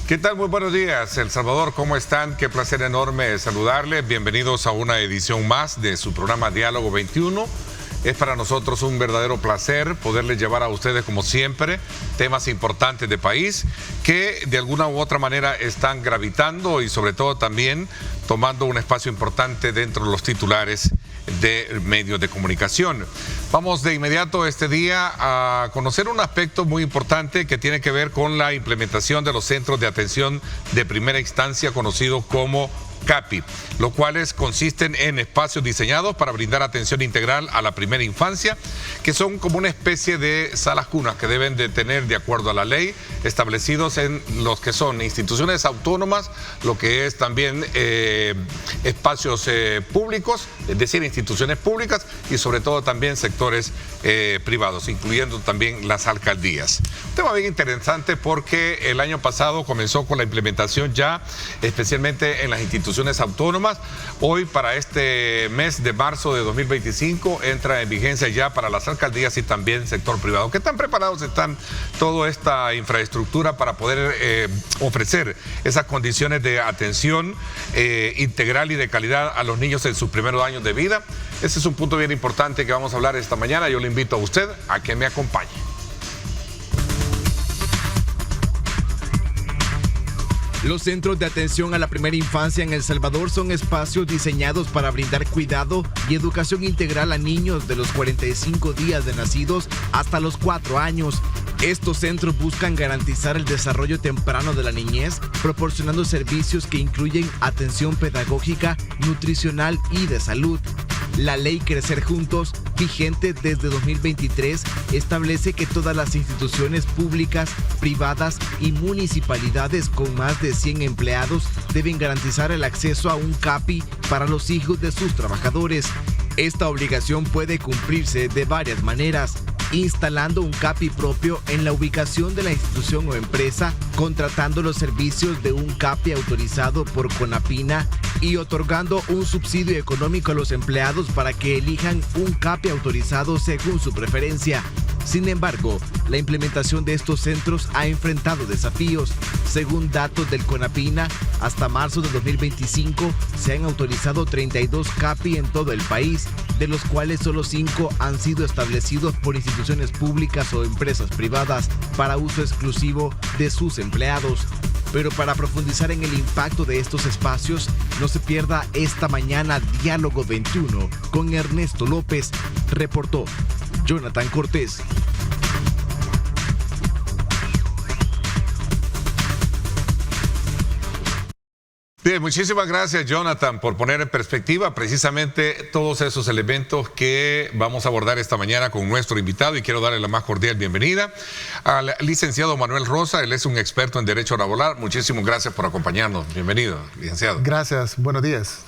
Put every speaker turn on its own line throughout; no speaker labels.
¿Qué tal? Muy buenos días, El Salvador, ¿cómo están? Qué placer enorme saludarles. Bienvenidos a una edición más de su programa Diálogo 21. Es para nosotros un verdadero placer poderles llevar a ustedes, como siempre, temas importantes de país que de alguna u otra manera están gravitando y sobre todo también tomando un espacio importante dentro de los titulares de medios de comunicación. Vamos de inmediato este día a conocer un aspecto muy importante que tiene que ver con la implementación de los centros de atención de primera instancia, conocidos como CAPI, los cuales consisten en espacios diseñados para brindar atención integral a la primera infancia, que son como una especie de salas cunas que deben de tener, de acuerdo a la ley, establecidos en los que son instituciones autónomas, lo que es también espacios públicos, es decir, instituciones públicas y sobre todo también sectores privados, incluyendo también las alcaldías. Un tema bien interesante porque el año pasado comenzó con la implementación ya, especialmente en las instituciones autónomas. Hoy, para este mes de marzo de 2025, entra en vigencia ya para las alcaldías y también sector privado. ¿Qué tan preparados están toda esta infraestructura para poder ofrecer esas condiciones de atención integral y de calidad a los niños en sus primeros años de vida? Ese es un punto bien importante que vamos a hablar esta mañana. Yo le invito a usted a que me acompañe.
Los centros de atención a la primera infancia en El Salvador son espacios diseñados para brindar cuidado y educación integral a niños de los 45 días de nacidos hasta los 4 años. Estos centros buscan garantizar el desarrollo temprano de la niñez, proporcionando servicios que incluyen atención pedagógica, nutricional y de salud. La ley Crecer Juntos, vigente desde 2023, establece que todas las instituciones públicas, privadas y municipalidades con más de 100 empleados deben garantizar el acceso a un CAPI para los hijos de sus trabajadores. Esta obligación puede cumplirse de varias maneras: instalando un CAPI propio en la ubicación de la institución o empresa, contratando los servicios de un CAPI autorizado por CONAPINA y otorgando un subsidio económico a los empleados para que elijan un CAPI autorizado según su preferencia. Sin embargo, la implementación de estos centros ha enfrentado desafíos. Según datos del CONAPINA, hasta marzo de 2025 se han autorizado 32 CAPI en todo el país, de los cuales solo 5 han sido establecidos por instituciones públicas o empresas privadas para uso exclusivo de sus empleados. Pero para profundizar en el impacto de estos espacios, no se pierda esta mañana Diálogo 21 con Ernesto López. Reportó Jonathan Cortés.
Bien, muchísimas gracias, Jonathan, por poner en perspectiva precisamente todos esos elementos que vamos a abordar esta mañana con nuestro invitado, y quiero darle la más cordial bienvenida al licenciado Manuel Rosa. Él es un experto en Derecho Laboral. Muchísimas gracias por acompañarnos. Bienvenido, licenciado.
Gracias, buenos días.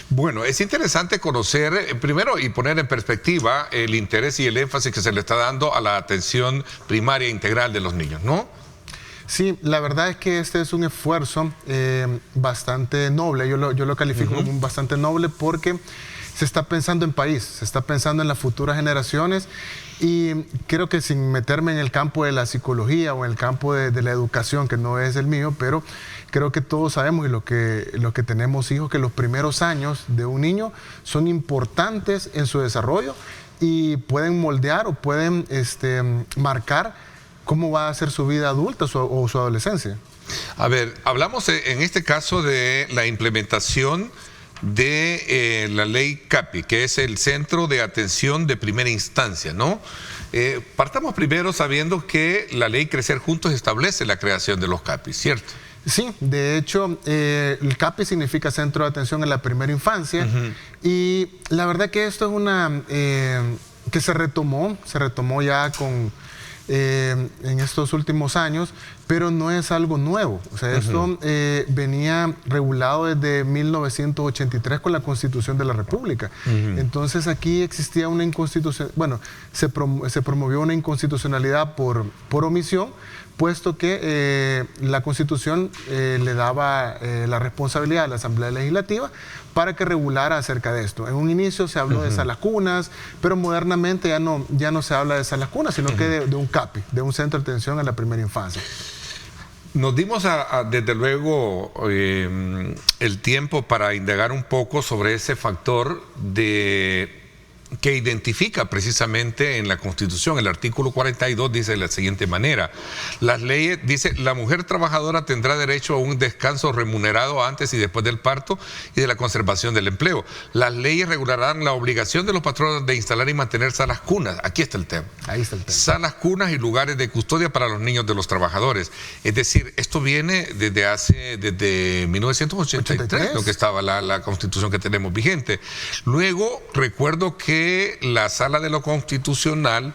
Bueno, es interesante conocer primero y poner en perspectiva el interés y el énfasis que se le está dando a la atención primaria integral de los niños, ¿no?
Sí, la verdad es que este es un esfuerzo bastante noble. Yo lo califico como bastante noble porque se está pensando en país, se está pensando en las futuras generaciones, y creo que, sin meterme en el campo de la psicología o en el campo de la educación, que no es el mío, pero creo que todos sabemos, y lo que tenemos hijos, que los primeros años de un niño son importantes en su desarrollo y pueden moldear o pueden marcar cómo va a ser su vida adulta o su adolescencia.
A ver, hablamos en este caso de la implementación de la ley CAPI, que es el Centro de Atención de Primera Instancia, ¿no? Partamos primero sabiendo que la ley Crecer Juntos establece la creación de los CAPI, ¿cierto?
Sí, de hecho, el CAPI significa Centro de Atención en la Primera Infancia, y la verdad que esto es una que se retomó ya en estos últimos años, pero no es algo nuevo. O sea, esto venía regulado desde 1983 con la Constitución de la República. Entonces aquí existía una inconstitucionalidad, bueno, se promovió una inconstitucionalidad por omisión, puesto que la Constitución le daba la responsabilidad a la Asamblea Legislativa para que regulara acerca de esto. En un inicio se habló de salas cunas, pero modernamente ya no se habla de salas cunas, sino que de un CAPI, de un Centro de Atención a la Primera Infancia.
Nos dimos desde luego el tiempo para indagar un poco sobre ese factor que identifica precisamente en la Constitución. El artículo 42 dice de la siguiente manera: las leyes, dice, la mujer trabajadora tendrá derecho a un descanso remunerado antes y después del parto y de la conservación del empleo. Las leyes regularán la obligación de los patronos de instalar y mantener salas cunas. Aquí está el tema. Ahí está el tema. Salas cunas y lugares de custodia para los niños de los trabajadores. Es decir, esto viene desde 1983, lo que estaba la Constitución que tenemos vigente. Luego, recuerdo que la Sala de lo Constitucional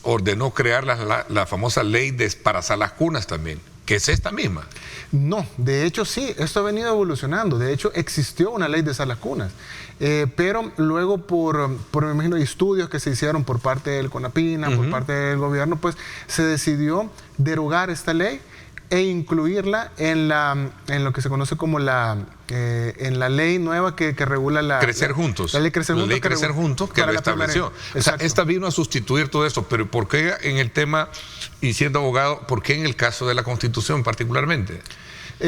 ordenó crear la famosa ley para salas cunas también, que es esta misma.
No, de hecho sí, esto ha venido evolucionando. De hecho existió una ley de salas cunas, pero luego por me imagino, estudios que se hicieron por parte del CONAPINA, por parte del gobierno, pues se decidió derogar esta ley e incluirla en lo que se conoce como en la ley nueva que regula la
Crecer Juntos.
La ley Crecer Juntos.
La ley Crecer Juntos que lo estableció. O sea, esta vino a sustituir todo esto, pero ¿por qué en el tema, y siendo abogado, por qué en el caso de la Constitución particularmente?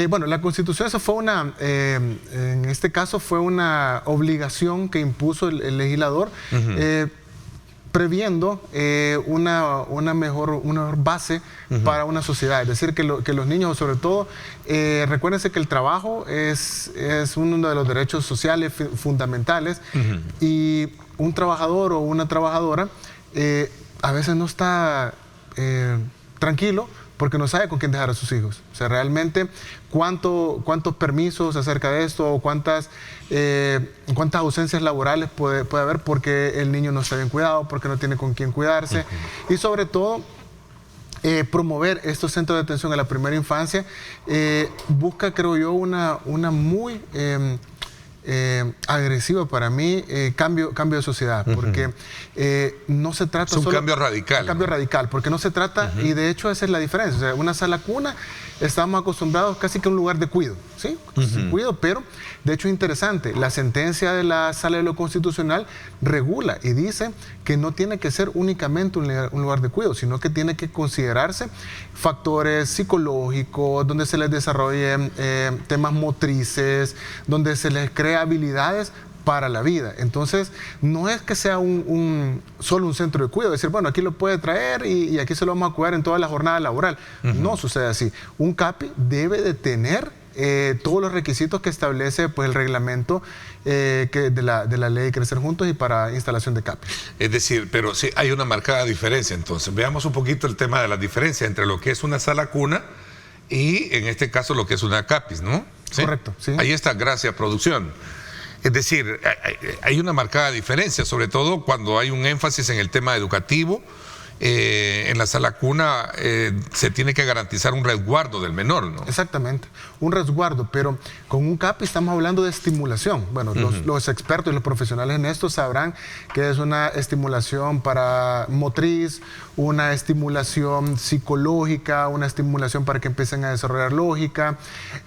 Bueno, la Constitución, eso fue en este caso fue una obligación que impuso el legislador, previendo una mejor base para una sociedad. Es decir, que los niños, sobre todo, recuérdense que el trabajo es uno de los derechos sociales fundamentales, y un trabajador o una trabajadora a veces no está tranquilo porque no sabe con quién dejar a sus hijos. O sea, realmente cuántos permisos acerca de esto, o cuántas ausencias laborales puede haber porque el niño no está bien cuidado, porque no tiene con quién cuidarse. Y sobre todo, promover estos centros de atención a la primera infancia busca, creo yo, una muy agresiva para mí, cambio de sociedad, porque no se trata
es un cambio radical.
Un cambio radical, porque no se trata, y de hecho esa es la diferencia. O sea, una sala cuna, estamos acostumbrados casi que a un lugar de cuido, ¿sí? Cuido, pero de hecho es interesante, la sentencia de la Sala de lo Constitucional regula y dice que no tiene que ser únicamente un lugar de cuido, sino que tiene que considerarse factores psicológicos, donde se les desarrollen temas motrices, donde se les crea habilidades para la vida. Entonces, no es que sea solo un centro de cuidado, decir, bueno, aquí lo puede traer y aquí se lo vamos a cuidar en toda la jornada laboral. No sucede así. Un CAPI debe de tener todos los requisitos que establece, pues, el reglamento de la ley Crecer Juntos y para instalación de CAPI.
Es decir, pero sí hay una marcada diferencia. Entonces, veamos un poquito el tema de la diferencia entre lo que es una sala cuna y, en este caso, lo que es una CAPIS, ¿no? ¿Sí?
Correcto, sí.
Ahí está, gracias, producción. Es decir, hay una marcada diferencia, sobre todo cuando hay un énfasis en el tema educativo. En la sala cuna se tiene que garantizar un resguardo del menor, ¿no?
Exactamente, un resguardo, pero con un CAPI estamos hablando de estimulación. Bueno, los expertos y los profesionales en esto sabrán que es una estimulación para motriz, una estimulación psicológica, una estimulación para que empiecen a desarrollar lógica,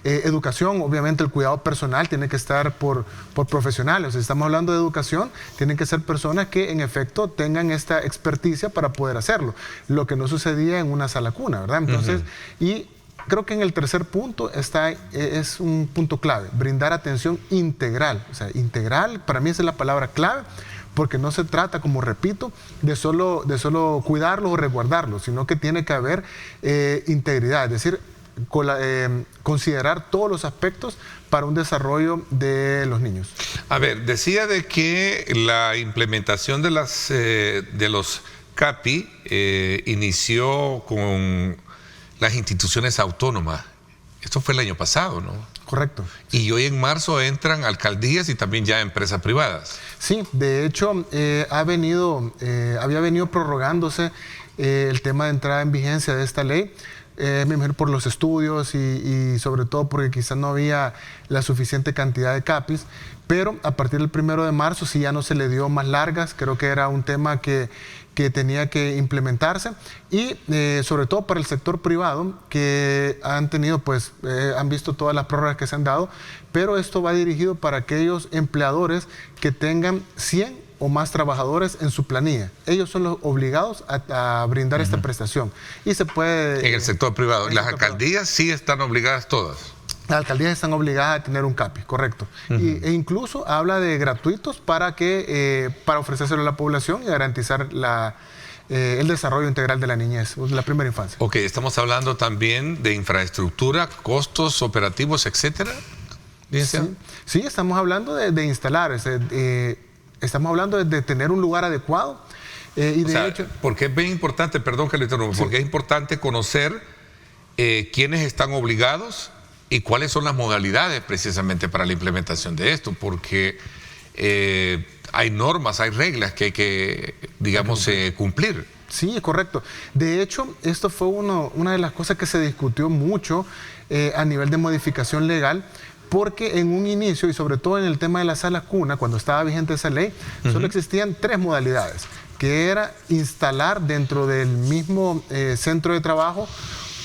educación. Obviamente el cuidado personal tiene que estar por profesionales. Si estamos hablando de educación, tienen que ser personas que en efecto tengan esta experticia para poder hacerlo, lo que no sucedía en una sala cuna, ¿verdad? Entonces, y creo que en el tercer punto es un punto clave, brindar atención integral. O sea, integral, para mí esa es la palabra clave, porque no se trata, como repito, de solo cuidarlos o resguardarlos, sino que tiene que haber integridad, es decir, considerar todos los aspectos para un desarrollo de los niños.
A ver, decía de que la implementación de los CAPI inició con las instituciones autónomas. Esto fue el año pasado, ¿no?
Correcto.
Y hoy en marzo entran alcaldías y también ya empresas privadas.
Sí, de hecho había venido prorrogándose el tema de entrada en vigencia de esta ley, por los estudios y sobre todo porque quizás no había la suficiente cantidad de CAPIs, pero a partir del 1 de marzo sí ya no se le dio más largas. Creo que era un tema que tenía que implementarse, y sobre todo para el sector privado, que han tenido, pues, han visto todas las prórrogas que se han dado, pero esto va dirigido para aquellos empleadores que tengan 100 o más trabajadores en su planilla. Ellos son los obligados a brindar esta prestación. Y se puede...
En el sector privado. ¿Las alcaldías sí están obligadas todas?
Las alcaldías están obligadas a tener un CAPI, correcto. E incluso habla de gratuitos para ofrecérselo a la población y garantizar el desarrollo integral de la niñez, la primera infancia.
Ok, estamos hablando también de infraestructura, costos operativos, etcétera.
Sí, estamos hablando de instalar, estamos hablando de tener un lugar adecuado.
Porque es bien importante, perdón que le interrumpa, porque es importante conocer quiénes están obligados y cuáles son las modalidades precisamente para la implementación de esto, porque hay normas, hay reglas que hay que, digamos, cumplir.
Sí, es correcto. De hecho, esto fue una de las cosas que se discutió mucho a nivel de modificación legal, porque en un inicio, y sobre todo en el tema de la sala cuna, cuando estaba vigente esa ley, solo existían 3 modalidades, que era instalar dentro del mismo centro de trabajo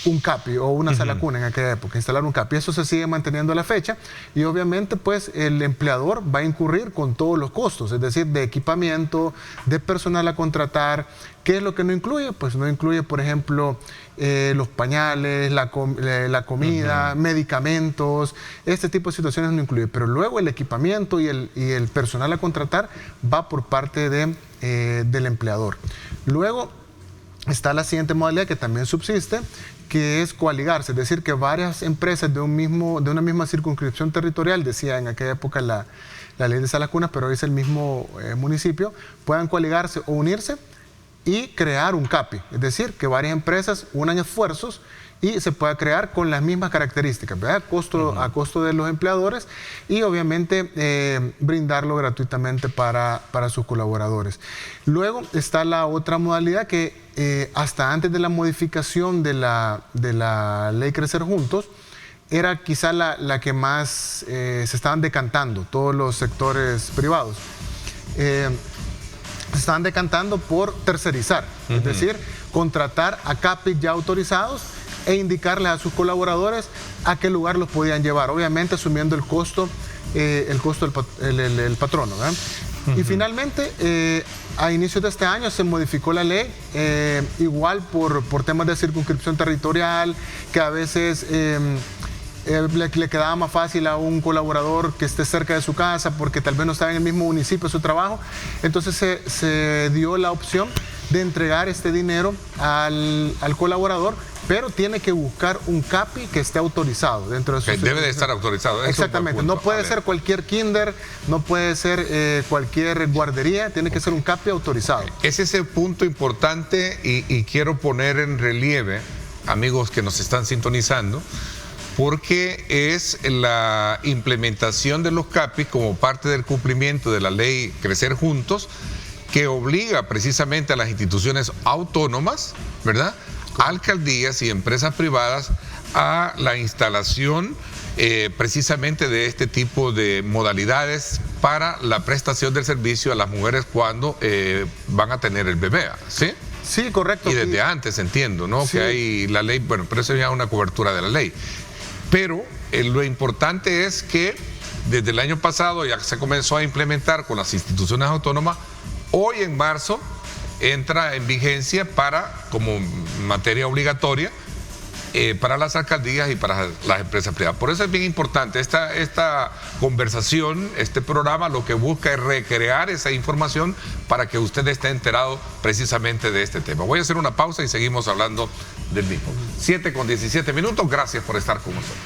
un CAPI o una sala cuna en aquella época, instalar un CAPI. Eso se sigue manteniendo a la fecha y obviamente pues el empleador va a incurrir con todos los costos, es decir, de equipamiento, de personal a contratar. ¿Qué es lo que no incluye? Pues no incluye, por ejemplo, los pañales, la comida, medicamentos, este tipo de situaciones no incluye, pero luego el equipamiento y el personal a contratar va por parte del empleador. Luego está la siguiente modalidad que también subsiste, que es coaligarse, es decir, que varias empresas de una misma circunscripción territorial, decía en aquella época la ley de salas cunas, pero hoy es el mismo municipio, puedan coaligarse o unirse y crear un CAPI, es decir, que varias empresas unan esfuerzos y se pueda crear con las mismas características, ¿verdad? A costo de los empleadores y obviamente brindarlo gratuitamente para sus colaboradores. Luego está la otra modalidad que hasta antes de la modificación de la ley Crecer Juntos, era quizá la que más se estaban decantando todos los sectores privados. Se estaban decantando por tercerizar, es decir, contratar a CAPI ya autorizados e indicarles a sus colaboradores a qué lugar los podían llevar, obviamente asumiendo el costo del patrono, ¿verdad? Y finalmente, a inicios de este año se modificó la ley, igual por temas de circunscripción territorial, que a veces le quedaba más fácil a un colaborador que esté cerca de su casa porque tal vez no estaba en el mismo municipio de su trabajo. Entonces se dio la opción de entregar este dinero al colaborador, pero tiene que buscar un CAPI que esté autorizado dentro de su...
Debe de estar autorizado.
Exactamente, no puede ser cualquier kinder, no puede ser cualquier guardería, tiene que ser un CAPI autorizado.
Es ese punto importante y quiero poner en relieve, amigos que nos están sintonizando, porque es la implementación de los CAPI como parte del cumplimiento de la ley Crecer Juntos, que obliga precisamente a las instituciones autónomas, ¿verdad?, alcaldías y empresas privadas a la instalación precisamente de este tipo de modalidades para la prestación del servicio a las mujeres cuando van a tener el bebé, ¿sí?
Sí, correcto.
Y desde antes entiendo, ¿no? Sí. Que hay la ley, bueno, pero eso ya es una cobertura de la ley. Pero lo importante es que desde el año pasado ya se comenzó a implementar con las instituciones autónomas. Hoy en marzo entra en vigencia como materia obligatoria para las alcaldías y para las empresas privadas. Por eso es bien importante esta conversación, este programa lo que busca es recrear esa información para que usted esté enterado precisamente de este tema. Voy a hacer una pausa y seguimos hablando del mismo. 7:17, gracias por estar con nosotros.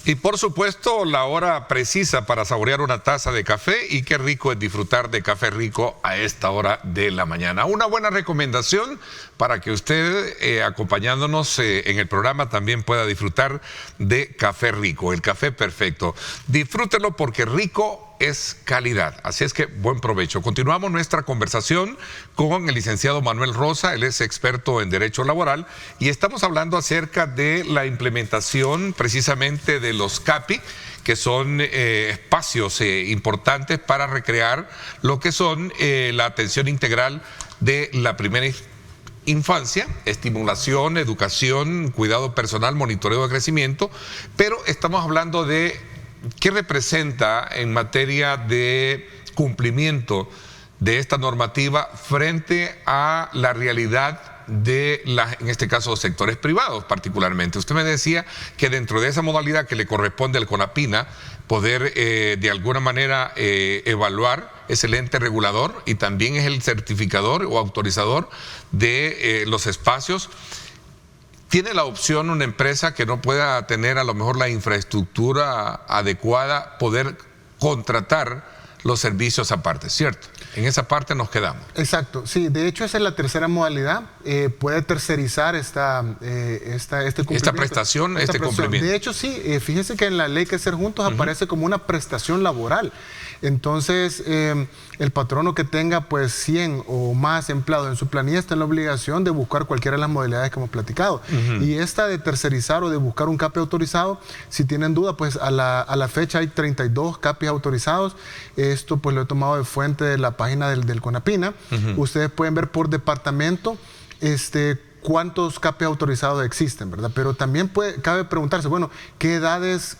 Y por supuesto, la hora precisa para saborear una taza de café, y qué rico es disfrutar de café rico a esta hora de la mañana. Una buena recomendación para que usted, acompañándonos en el programa, también pueda disfrutar de café rico, el café perfecto. Disfrútelo porque rico es calidad. Así es que buen provecho. Continuamos nuestra conversación con el licenciado Manuel Rosa. Él es experto en Derecho Laboral y estamos hablando acerca de la implementación precisamente de los CAPI, que son espacios importantes para recrear lo que son la atención integral de la primera infancia, estimulación, educación, cuidado personal, monitoreo de crecimiento, pero estamos hablando de qué representa en materia de cumplimiento de esta normativa frente a la realidad de en este caso, sectores privados particularmente. Usted me decía que dentro de esa modalidad que le corresponde al CONAPINA, poder de alguna manera evaluar, es el ente regulador y también es el certificador o autorizador de los espacios. ¿Tiene la opción una empresa que no pueda tener a lo mejor la infraestructura adecuada, poder contratar los servicios aparte, cierto? En esa parte nos quedamos.
Exacto, sí, de hecho esa es la tercera modalidad, puede tercerizar este cumplimiento.
Esta prestación, este cumplimiento.
De hecho sí, fíjese que en la ley Que Ser Juntos aparece como una prestación laboral. Entonces, el patrono que tenga pues 100 o más empleados en su planilla está en la obligación de buscar cualquiera de las modalidades que hemos platicado. Y esta de tercerizar o de buscar un CAPI autorizado, si tienen duda, pues a la fecha hay 32 CAPI autorizados. Esto pues lo he tomado de fuente de la página del CONAPINA. Ustedes pueden ver por departamento cuántos CAPI autorizados existen, ¿verdad? Pero también cabe preguntarse, bueno, ¿qué edades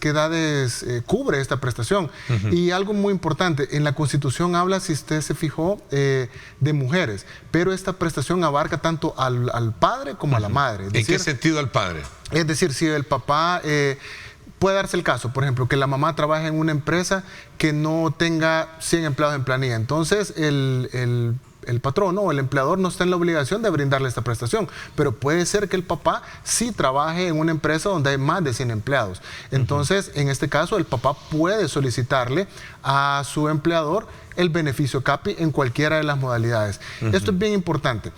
cubre esta prestación? Y algo muy importante, en la Constitución habla, si usted se fijó, de mujeres, pero esta prestación abarca tanto al padre como a la madre.
¿En qué sentido al padre?
Es decir, si el papá... puede darse el caso, por ejemplo, que la mamá trabaje en una empresa que no tenga 100 empleados en planilla. Entonces, el patrono o el empleador no está en la obligación de brindarle esta prestación, pero puede ser que el papá sí trabaje en una empresa donde hay más de 100 empleados. Entonces, en este caso, el papá puede solicitarle a su empleador el beneficio CAPI en cualquiera de las modalidades. Esto es bien importante.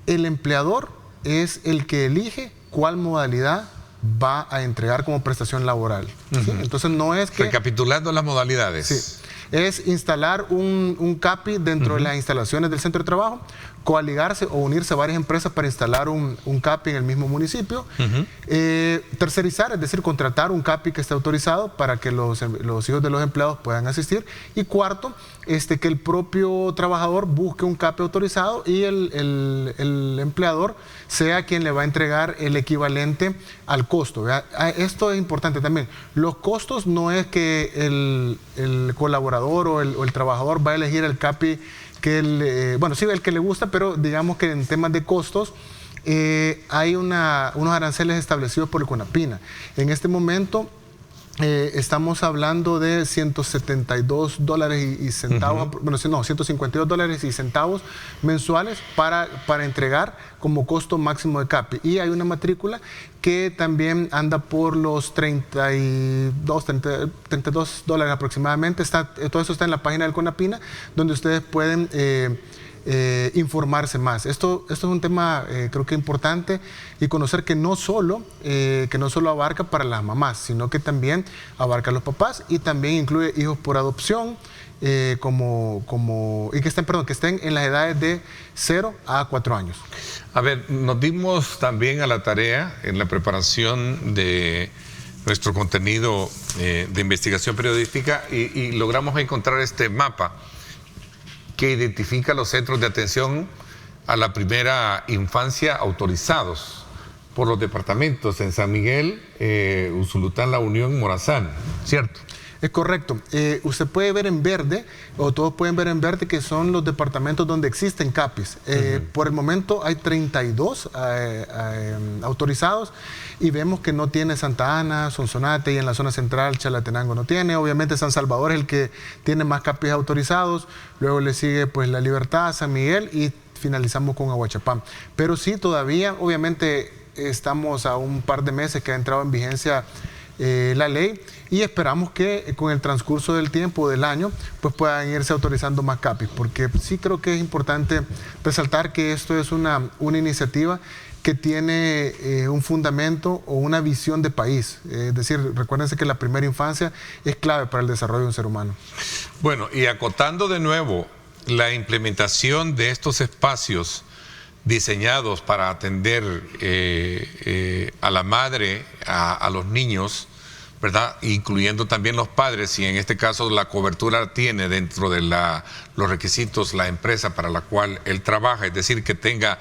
El empleador es el que elige cuál modalidad va a entregar como prestación laboral. ¿Sí? Entonces no es que...
Recapitulando las modalidades.
Sí, es instalar un CAPI dentro de las instalaciones del centro de trabajo, coaligarse o unirse a varias empresas para instalar un CAPI en el mismo municipio, tercerizar, es decir, contratar un CAPI que esté autorizado para que los hijos de los empleados puedan asistir, y cuarto, que el propio trabajador busque un CAPI autorizado y el empleador sea quien le va a entregar el equivalente al costo. ¿Verdad? Esto es importante también. Los costos no es que el colaborador o el trabajador va a elegir el CAPI que el que le gusta, pero digamos que en temas de costos hay unos aranceles establecidos por el CONAPINA. En este momento estamos hablando de $172 y centavos, $152 y centavos mensuales para entregar como costo máximo de CAPI. Y hay una matrícula que también anda por los $32 aproximadamente. Todo eso está en la página del CONAPINA, donde ustedes pueden informarse más. Esto es un tema creo que importante, y conocer que no solo abarca para las mamás, sino que también abarca a los papás y también incluye hijos por adopción y que estén en las edades de 0 a 4 años.
A ver, nos dimos también a la tarea en la preparación de nuestro contenido de investigación periodística y logramos encontrar este mapa que identifica los centros de atención a la primera infancia autorizados por los departamentos en San Miguel, Usulután, La Unión, Morazán, ¿cierto?
Es correcto. Usted puede ver en verde, o todos pueden ver en verde, que son los departamentos donde existen CAPIs. Por el momento hay 32 autorizados, y vemos que no tiene Santa Ana, Sonsonate, y en la zona central Chalatenango no tiene. Obviamente San Salvador es el que tiene más CAPIs autorizados, luego le sigue pues La Libertad, San Miguel, y finalizamos con Aguachapán. Pero sí, todavía, obviamente, estamos a un par de meses que ha entrado en vigencia la ley, y esperamos que con el transcurso del tiempo, del año, pues puedan irse autorizando más CAPIs, porque sí creo que es importante resaltar que esto es una iniciativa que tiene un fundamento o una visión de país. Es decir, recuérdense que la primera infancia es clave para el desarrollo de un ser humano.
Bueno, y acotando de nuevo la implementación de estos espacios diseñados para atender a la madre, a los niños, ¿verdad? Incluyendo también los padres, y en este caso la cobertura tiene dentro de los requisitos la empresa para la cual él trabaja, es decir, que tenga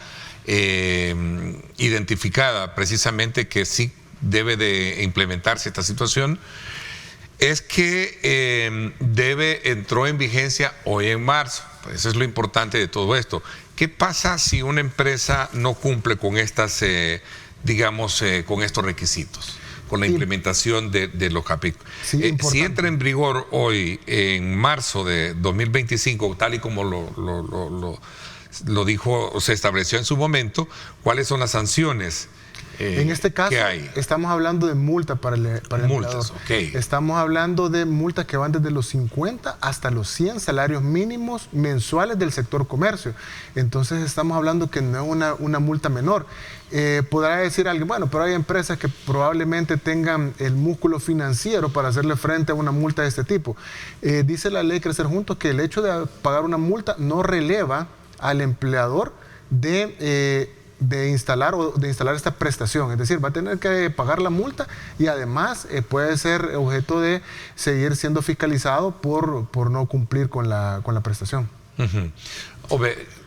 identificada precisamente que sí debe de implementarse esta situación, es que entró en vigencia hoy en marzo. Pues eso es lo importante de todo esto. ¿Qué pasa si una empresa no cumple con estas, con estos requisitos, con la implementación de los CAPIs?
Sí,
si entra en vigor hoy, en marzo de 2025, tal y como lo dijo, se estableció en su momento, ¿cuáles son las sanciones?
En este caso, estamos hablando de multa para el
multas,
empleador. Estamos hablando de multas que van desde los 50 hasta los 100 salarios mínimos mensuales del sector comercio. Entonces estamos hablando que no es una multa menor. Podrá decir alguien, bueno, pero hay empresas que probablemente tengan el músculo financiero para hacerle frente a una multa de este tipo. Dice la ley Crecer Juntos que el hecho de pagar una multa no releva al empleador de instalar esta prestación, es decir, va a tener que pagar la multa y además puede ser objeto de seguir siendo fiscalizado por no cumplir con la prestación.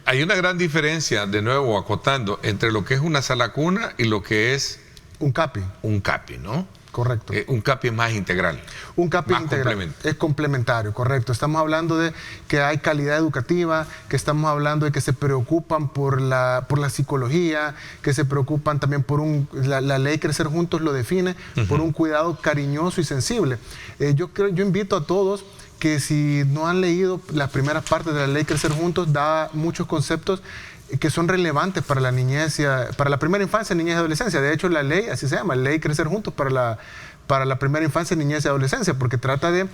Hay una gran diferencia, de nuevo acotando, entre lo que es una sala cuna y lo que es
un CAPI.
Un CAPI, ¿no?
Correcto.
Un CAPI es más integral.
Un CAPI integral es complementario, correcto. Estamos hablando de que hay calidad educativa, que estamos hablando de que se preocupan por la psicología, que se preocupan también por la ley Crecer Juntos lo define, por un cuidado cariñoso y sensible. Yo invito a todos que si no han leído las primeras partes de la ley Crecer Juntos, da muchos conceptos que son relevantes para la niñez, para la primera infancia, niñez y adolescencia. De hecho, la ley, así se llama, Ley Crecer Juntos para la primera infancia, niñez y adolescencia, porque trata de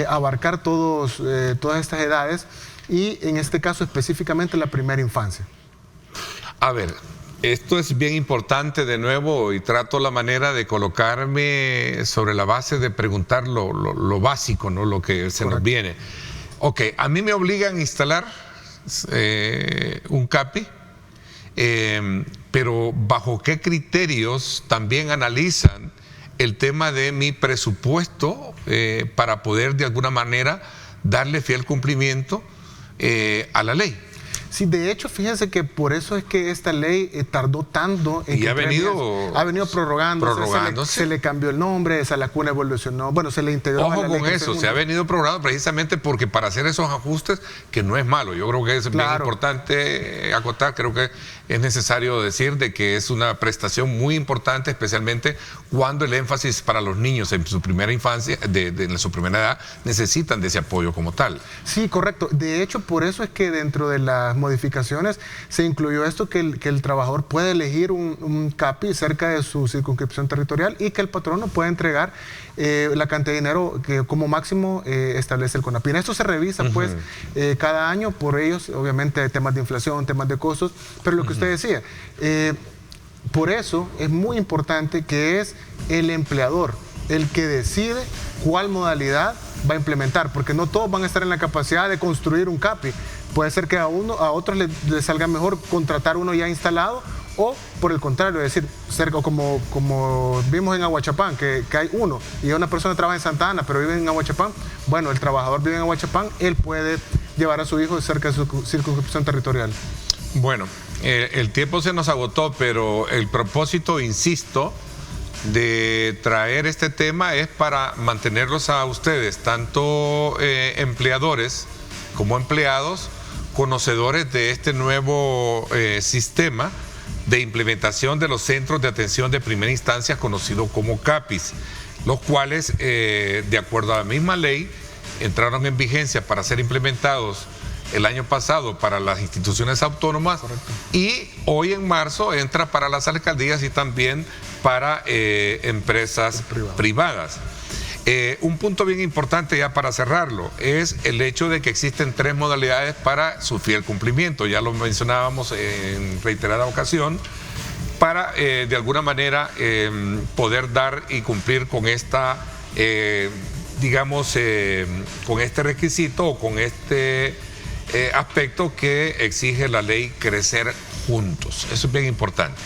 abarcar todas estas edades y en este caso específicamente la primera infancia.
A ver, esto es bien importante de nuevo y trato la manera de colocarme sobre la base de preguntar lo básico, ¿no? Lo que se nos viene. Ok, a mí me obligan a instalar un CAPI, pero ¿bajo qué criterios también analizan el tema de mi presupuesto para poder de alguna manera darle fiel cumplimiento a la ley?
Sí, de hecho, fíjense que por eso es que esta ley tardó tanto en
y ha venido
prorrogándose. Se le cambió el nombre, esa lacuna evolucionó, bueno, se le integró.
Ojo con eso, se ha venido prorrogando precisamente porque para hacer esos ajustes, que no es malo, yo creo que es bien importante acotar, creo que es necesario decir de que es una prestación muy importante, especialmente cuando el énfasis para los niños en su primera infancia, en su primera edad, necesitan de ese apoyo como tal.
Sí, correcto. De hecho, por eso es que dentro de las modificaciones se incluyó esto, que el trabajador puede elegir un CAPI cerca de su circunscripción territorial y que el patrono puede entregar la cantidad de dinero que como máximo establece el CONAPIN. Esto se revisa pues cada año por ellos, obviamente temas de inflación, temas de costos, pero lo que usted decía, por eso es muy importante que es el empleador el que decide cuál modalidad va a implementar, porque no todos van a estar en la capacidad de construir un CAPI. Puede ser que a otros les salga mejor contratar uno ya instalado, o por el contrario, es decir, cerca, como vimos en Aguachapán, que hay uno y una persona trabaja en Santa Ana, pero vive en Aguachapán. Bueno, el trabajador vive en Aguachapán, él puede llevar a su hijo cerca de su circunscripción territorial.
Bueno, el tiempo se nos agotó, pero el propósito, insisto, de traer este tema es para mantenerlos a ustedes, tanto empleadores como empleados, conocedores de este nuevo sistema de implementación de los centros de atención de primera instancia, conocido como CAPIs, los cuales, de acuerdo a la misma ley, entraron en vigencia para ser implementados el año pasado para las instituciones autónomas. Correcto. Y hoy en marzo entra para las alcaldías y también para empresas privadas. Un punto bien importante ya para cerrarlo es el hecho de que existen 3 modalidades para su fiel cumplimiento. Ya lo mencionábamos en reiterada ocasión, para de alguna manera poder dar y cumplir con esta, digamos, con este requisito o con este aspecto que exige la ley Crecer Juntos. Eso es bien importante.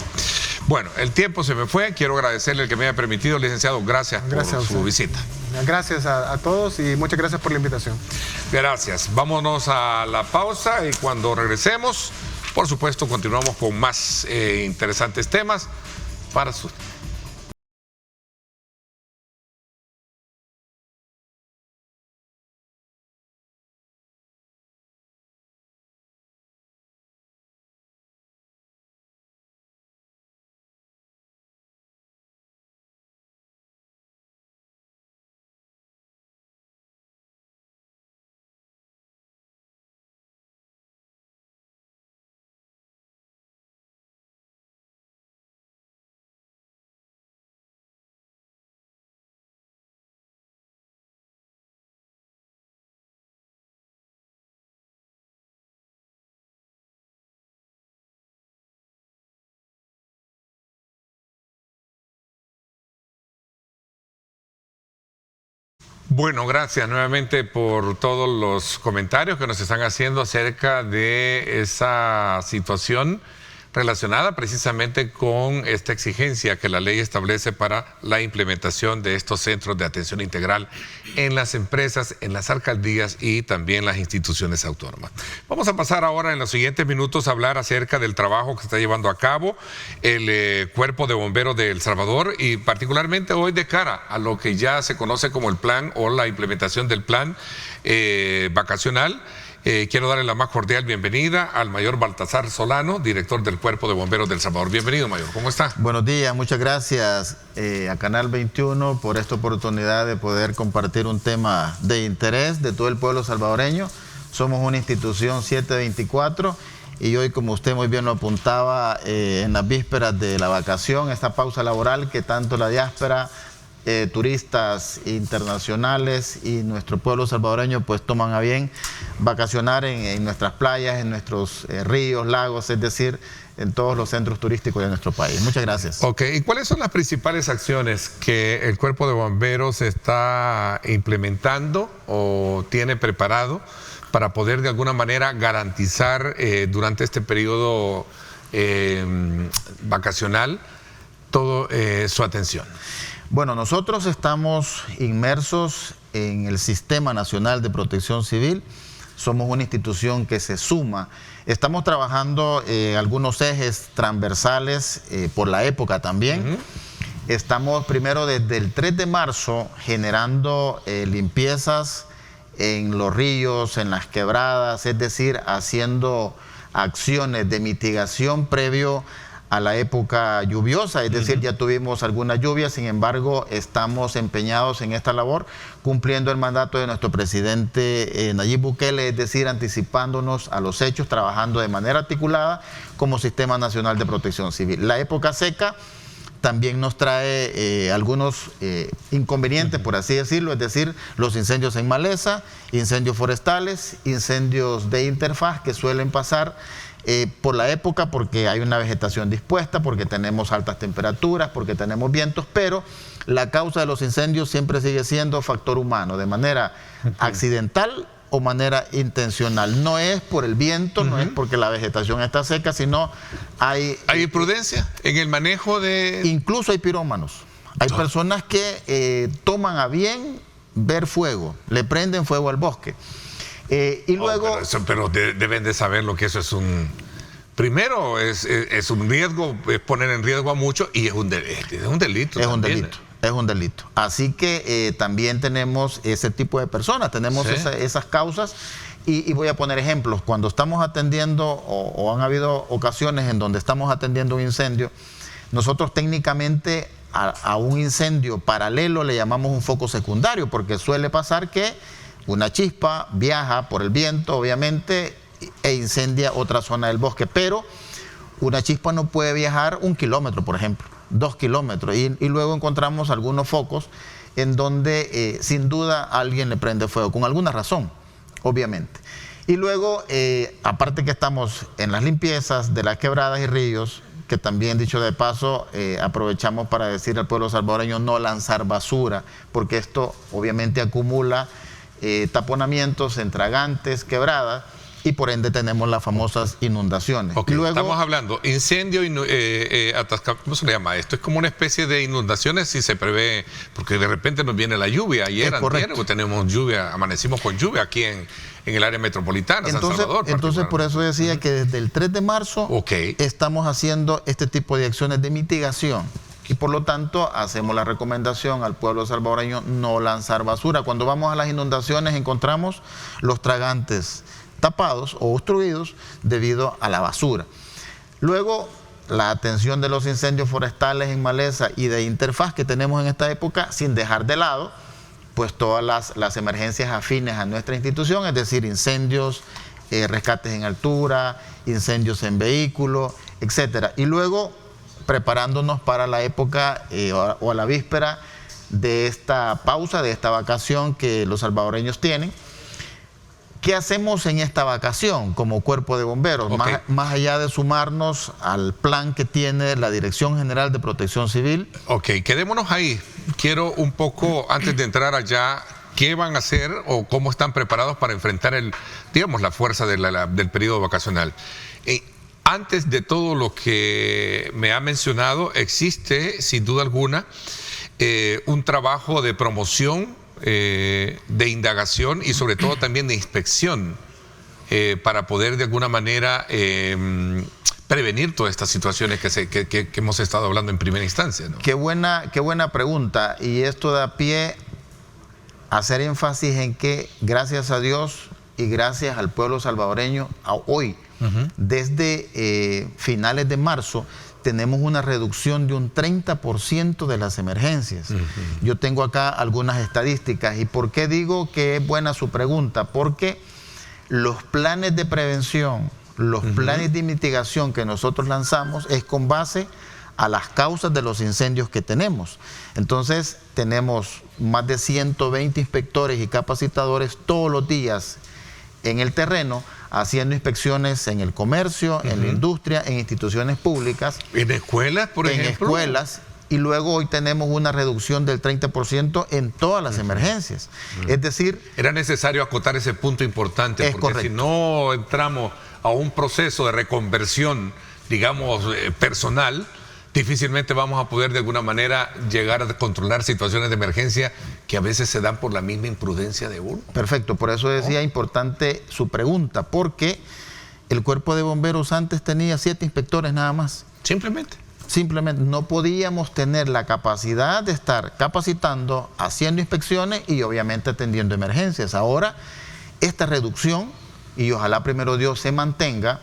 Bueno, el tiempo se me fue. Quiero agradecerle el que me haya permitido, licenciado. Gracias por su visita.
Gracias a todos y muchas gracias por la invitación.
Gracias. Vámonos a la pausa y cuando regresemos, por supuesto, continuamos con más interesantes temas para su... Bueno, gracias nuevamente por todos los comentarios que nos están haciendo acerca de esa situación relacionada precisamente con esta exigencia que la ley establece para la implementación de estos centros de atención integral en las empresas, en las alcaldías y también las instituciones autónomas. Vamos a pasar ahora en los siguientes minutos a hablar acerca del trabajo que se está llevando a cabo el Cuerpo de Bomberos de El Salvador y particularmente hoy de cara a lo que ya se conoce como el plan o la implementación del plan vacacional. Quiero darle la más cordial bienvenida al mayor Baltasar Solano, director del Cuerpo de Bomberos de El Salvador. Bienvenido, mayor. ¿Cómo está?
Buenos días, muchas gracias a Canal 21 por esta oportunidad de poder compartir un tema de interés de todo el pueblo salvadoreño. Somos una institución 724 y hoy, como usted muy bien lo apuntaba, en las vísperas de la vacación, esta pausa laboral que tanto la diáspora, turistas internacionales y nuestro pueblo salvadoreño pues toman a bien vacacionar en nuestras playas, en nuestros ríos, lagos, es decir, en todos los centros turísticos de nuestro país. Muchas gracias.
Ok, ¿y cuáles son las principales acciones que el Cuerpo de Bomberos está implementando o tiene preparado para poder de alguna manera garantizar durante este periodo vacacional toda su atención?
Bueno, nosotros estamos inmersos en el Sistema Nacional de Protección Civil. Somos una institución que se suma. Estamos trabajando algunos ejes transversales por la época también. Estamos primero desde el 3 de marzo generando limpiezas en los ríos, en las quebradas, es decir, haciendo acciones de mitigación previo a la época lluviosa, es decir, ya tuvimos algunas lluvias, sin embargo, estamos empeñados en esta labor, cumpliendo el mandato de nuestro presidente Nayib Bukele, es decir, anticipándonos a los hechos, trabajando de manera articulada como Sistema Nacional de Protección Civil. La época seca también nos trae algunos inconvenientes, por así decirlo, es decir, los incendios en maleza, incendios forestales, incendios de interfaz que suelen pasar por la época, porque hay una vegetación dispuesta, porque tenemos altas temperaturas, porque tenemos vientos, pero la causa de los incendios siempre sigue siendo factor humano, de manera accidental o manera intencional. No es por el viento, no es porque la vegetación está seca, sino hay...
¿Hay imprudencia en el manejo de...?
Incluso hay pirómanos. Hay personas que toman a bien ver fuego, le prenden fuego al bosque. Y luego...
pero deben de saber lo que eso es un... Primero, es un riesgo, es poner en riesgo a muchos y es un delito. Es un delito.
Es un delito. Así que también tenemos ese tipo de personas, tenemos esas causas. Y voy a poner ejemplos. Cuando estamos atendiendo o han habido ocasiones en donde estamos atendiendo un incendio, nosotros técnicamente a un incendio paralelo le llamamos un foco secundario, porque suele pasar que una chispa viaja por el viento, obviamente, e incendia otra zona del bosque, pero una chispa no puede viajar 1 kilómetro, por ejemplo. 2 kilómetros. Y luego encontramos algunos focos en donde sin duda alguien le prende fuego, con alguna razón, obviamente. Y luego, aparte que estamos en las limpiezas de las quebradas y ríos, que también, dicho de paso, aprovechamos para decir al pueblo salvadoreño no lanzar basura, porque esto obviamente acumula taponamientos, entragantes, quebradas, y por ende tenemos las famosas inundaciones.
Okay,
luego,
estamos hablando incendio, ¿cómo se le llama esto? Es como una especie de inundaciones si se prevé, porque de repente nos viene la lluvia. Ayer tenemos lluvia, amanecimos con lluvia aquí en el área metropolitana, San Salvador.
Entonces, por eso decía que desde el 3 de marzo estamos haciendo este tipo de acciones de mitigación. Y por lo tanto, hacemos la recomendación al pueblo salvadoreño no lanzar basura. Cuando vamos a las inundaciones encontramos los tragantes tapados o obstruidos debido a la basura. Luego, la atención de los incendios forestales en maleza y de interfaz que tenemos en esta época, sin dejar de lado pues todas las emergencias afines a nuestra institución, es decir, incendios, rescates en altura, incendios en vehículos, etcétera. Y luego, preparándonos para la época o a la víspera de esta pausa, de esta vacación que los salvadoreños tienen. ¿Qué hacemos en esta vacación como cuerpo de bomberos? Más allá de sumarnos al plan que tiene la Dirección General de Protección Civil.
Ok, quedémonos ahí. Quiero un poco, antes de entrar allá, ¿qué van a hacer o cómo están preparados para enfrentar la fuerza del periodo vacacional? Antes de todo lo que me ha mencionado, existe, sin duda alguna, un trabajo de promoción, de indagación y sobre todo también de inspección para poder de alguna manera prevenir todas estas situaciones que hemos estado hablando en primera instancia, ¿no?
Qué buena pregunta, y esto da pie a hacer énfasis en que gracias a Dios y gracias al pueblo salvadoreño, hoy, desde finales de marzo, tenemos una reducción de un 30% de las emergencias. Yo tengo acá algunas estadísticas. ¿Y por qué digo que es buena su pregunta? Porque los planes de prevención, los planes de mitigación que nosotros lanzamos es con base a las causas de los incendios que tenemos. Entonces, tenemos más de 120 inspectores y capacitadores todos los días en el terreno, haciendo inspecciones en el comercio, en la industria, en instituciones públicas.
¿En escuelas, por ejemplo?
En escuelas. Y luego hoy tenemos una reducción del 30% en todas las emergencias. Es decir...
Era necesario acotar ese punto importante, porque correcto. Si no entramos a un proceso de reconversión, digamos, personal, difícilmente vamos a poder de alguna manera llegar a controlar situaciones de emergencia que a veces se dan por la misma imprudencia de uno.
Perfecto, por eso decía importante su pregunta, porque el cuerpo de bomberos antes tenía 7 inspectores nada más.
Simplemente
no podíamos tener la capacidad de estar capacitando, haciendo inspecciones y obviamente atendiendo emergencias. Ahora, esta reducción, y ojalá primero Dios se mantenga,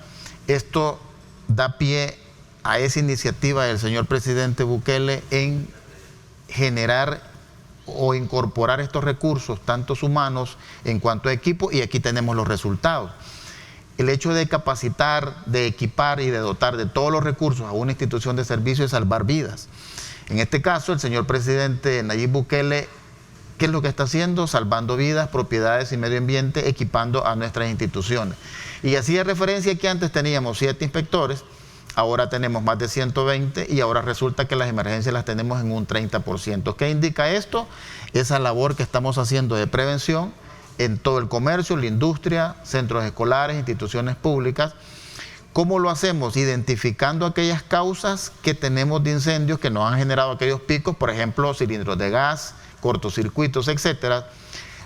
esto da pie a esa iniciativa del señor presidente Bukele en generar o incorporar estos recursos, tantos humanos en cuanto a equipo, y aquí tenemos los resultados. El hecho de capacitar, de equipar y de dotar de todos los recursos a una institución de servicio es salvar vidas. En este caso, el señor presidente Nayib Bukele, ¿qué es lo que está haciendo? Salvando vidas, propiedades y medio ambiente, equipando a nuestras instituciones. Y hacía referencia que antes teníamos 7 inspectores, ahora tenemos más de 120 y ahora resulta que las emergencias las tenemos en un 30%. ¿Qué indica esto? Esa labor que estamos haciendo de prevención en todo el comercio, la industria, centros escolares, instituciones públicas. ¿Cómo lo hacemos? Identificando aquellas causas que tenemos de incendios que nos han generado aquellos picos, por ejemplo, cilindros de gas, cortocircuitos, etcétera.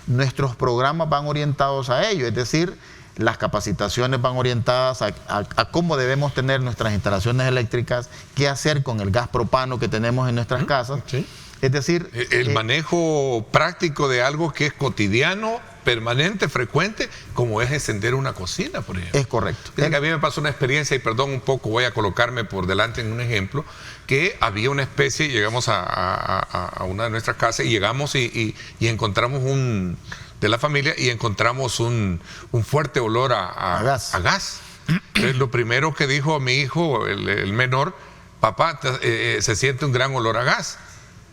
Nuestros programas van orientados a ello, es decir, las capacitaciones van orientadas a cómo debemos tener nuestras instalaciones eléctricas, qué hacer con el gas propano que tenemos en nuestras casas. Sí. Es decir...
El manejo práctico de algo que es cotidiano, permanente, frecuente, como es encender una cocina, por ejemplo.
Es correcto.
Que a mí me pasó una experiencia, y perdón un poco, voy a colocarme por delante en un ejemplo, que había una especie, llegamos a una de nuestras casas y llegamos y encontramos de la familia, y encontramos un fuerte olor a gas. Entonces, lo primero que dijo mi hijo, el menor, papá, se siente un gran olor a gas.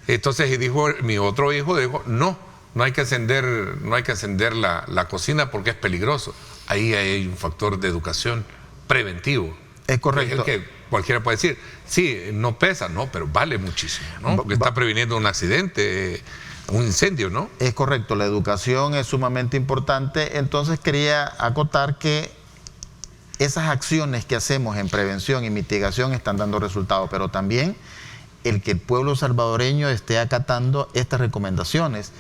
Entonces y dijo, mi otro hijo dijo, no hay que encender la cocina porque es peligroso. Ahí hay un factor de educación preventivo.
Es correcto.
Es el que cualquiera puede decir, sí, no pesa, no, pero vale muchísimo, ¿no? Porque está previniendo un accidente, un incendio, ¿no?
Es correcto, la educación es sumamente importante. Entonces quería acotar que esas acciones que hacemos en prevención y mitigación están dando resultados, pero también el que el pueblo salvadoreño esté acatando estas recomendaciones,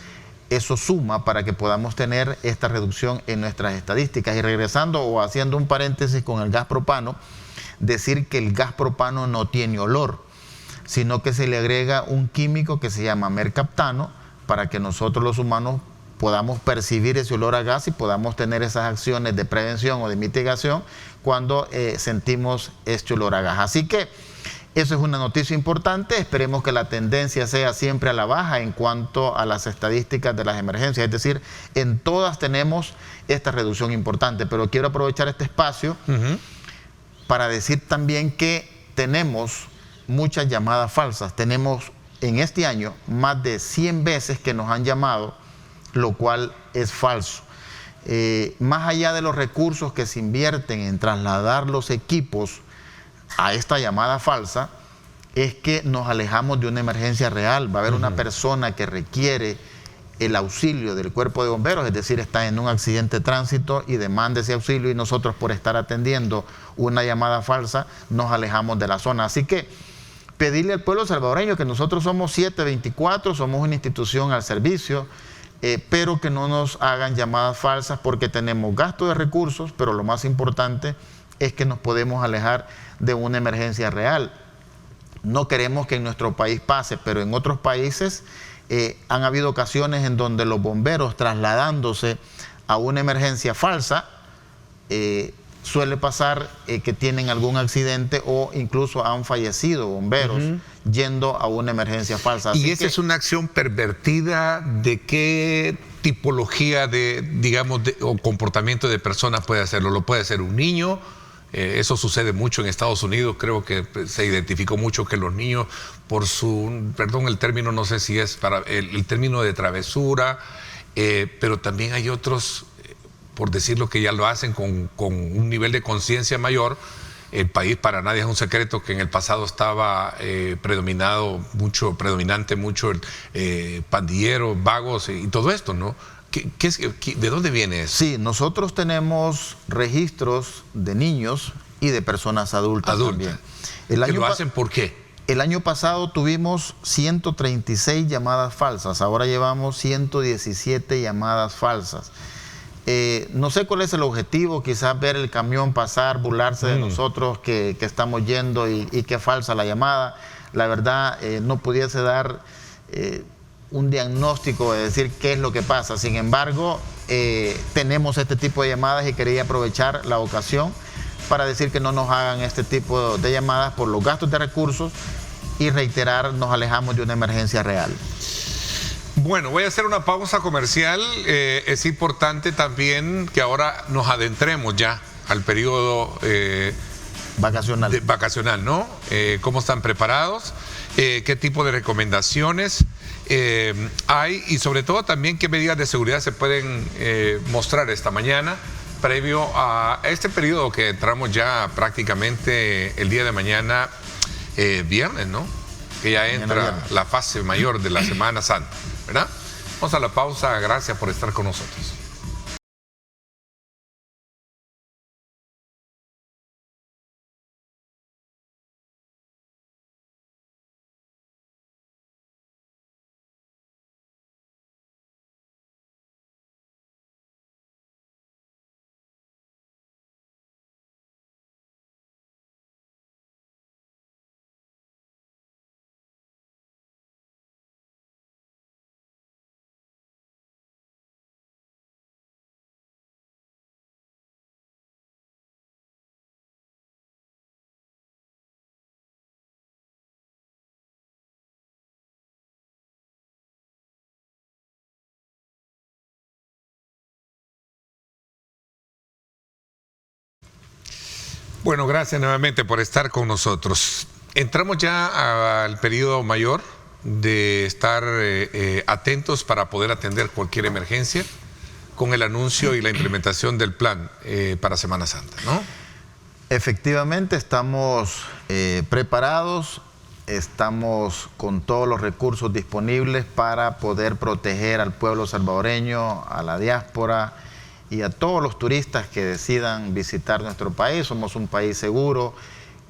eso suma para que podamos tener esta reducción en nuestras estadísticas. Y regresando o haciendo un paréntesis con el gas propano, decir que el gas propano no tiene olor, sino que se le agrega un químico que se llama mercaptano para que nosotros los humanos podamos percibir ese olor a gas y podamos tener esas acciones de prevención o de mitigación cuando sentimos este olor a gas. Así que eso es una noticia importante. Esperemos que la tendencia sea siempre a la baja en cuanto a las estadísticas de las emergencias. Es decir, en todas tenemos esta reducción importante. Pero quiero aprovechar este espacio para decir también que tenemos muchas llamadas falsas. Tenemos en este año más de 100 veces que nos han llamado, lo cual es falso. Más allá de los recursos que se invierten en trasladar los equipos a esta llamada falsa, es que nos alejamos de una emergencia real. Va a haber una persona que requiere el auxilio del cuerpo de bomberos, es decir, está en un accidente de tránsito y demanda ese auxilio, y nosotros, por estar atendiendo una llamada falsa, nos alejamos de la zona. Así que pedirle al pueblo salvadoreño que nosotros somos 724, somos una institución al servicio, pero que no nos hagan llamadas falsas, porque tenemos gasto de recursos, pero lo más importante es que nos podemos alejar de una emergencia real. No queremos que en nuestro país pase, pero en otros países han habido ocasiones en donde los bomberos, trasladándose a una emergencia falsa, suele pasar que tienen algún accidente o incluso han fallecido bomberos yendo a una emergencia falsa.
Así esa es una acción pervertida. ¿De qué tipología o comportamiento de persona puede hacerlo? ¿Lo puede hacer un niño? Eso sucede mucho en Estados Unidos. Creo que se identificó mucho que los niños, por perdón el término, no sé si es para el término de travesura, pero también hay otros, por decirlo, que ya lo hacen con un nivel de conciencia mayor. El país, para nadie es un secreto que en el pasado estaba predominante mucho el pandillero, vagos y todo esto, ¿no? ¿De dónde viene eso?
Sí, nosotros tenemos registros de niños y de personas adultas también.
¿Y lo hacen por qué?
El año pasado tuvimos 136 llamadas falsas, ahora llevamos 117 llamadas falsas. No sé cuál es el objetivo, quizás ver el camión pasar, burlarse de nosotros que estamos yendo y que falsa la llamada. La verdad, no pudiese dar un diagnóstico de decir qué es lo que pasa. Sin embargo, tenemos este tipo de llamadas y quería aprovechar la ocasión para decir que no nos hagan este tipo de llamadas por los gastos de recursos y reiterar, nos alejamos de una emergencia real.
Bueno, voy a hacer una pausa comercial. Es importante también que ahora nos adentremos ya al periodo vacacional, ¿no? ¿Cómo están preparados? ¿Qué tipo de recomendaciones hay? Y sobre todo también qué medidas de seguridad se pueden mostrar esta mañana previo a este periodo que entramos ya prácticamente el día de mañana, viernes, ¿no? Que ya entra la fase mayor de la Semana Santa, ¿verdad? Vamos a la pausa. Gracias por estar con nosotros. Bueno, gracias nuevamente por estar con nosotros. Entramos ya al periodo mayor de estar atentos para poder atender cualquier emergencia con el anuncio y la implementación del plan para Semana Santa, ¿no?
Efectivamente, estamos preparados, estamos con todos los recursos disponibles para poder proteger al pueblo salvadoreño, a la diáspora y a todos los turistas que decidan visitar nuestro país. Somos un país seguro,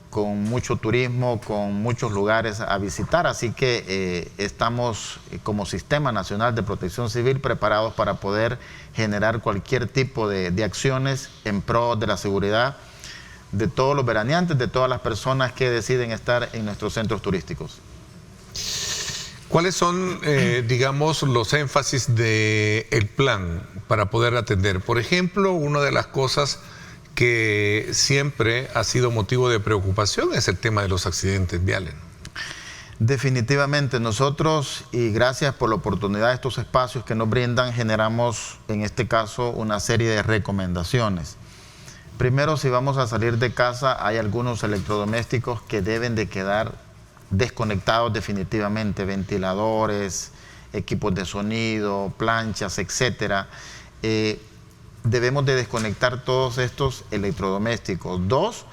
con mucho turismo, con muchos lugares a visitar, así que estamos como Sistema Nacional de Protección Civil preparados para poder generar cualquier tipo de acciones en pro de la seguridad de todos los veraneantes, de todas las personas que deciden estar en nuestros centros turísticos.
¿Cuáles son, digamos, los énfasis del plan para poder atender? Por ejemplo, una de las cosas que siempre ha sido motivo de preocupación es el tema de los accidentes viales.
Definitivamente nosotros, y gracias por la oportunidad de estos espacios que nos brindan, generamos en este caso una serie de recomendaciones. Primero, si vamos a salir de casa, hay algunos electrodomésticos que deben de quedar desconectados definitivamente, ventiladores, equipos de sonido, planchas, etcétera. Debemos de desconectar todos estos electrodomésticos. 2,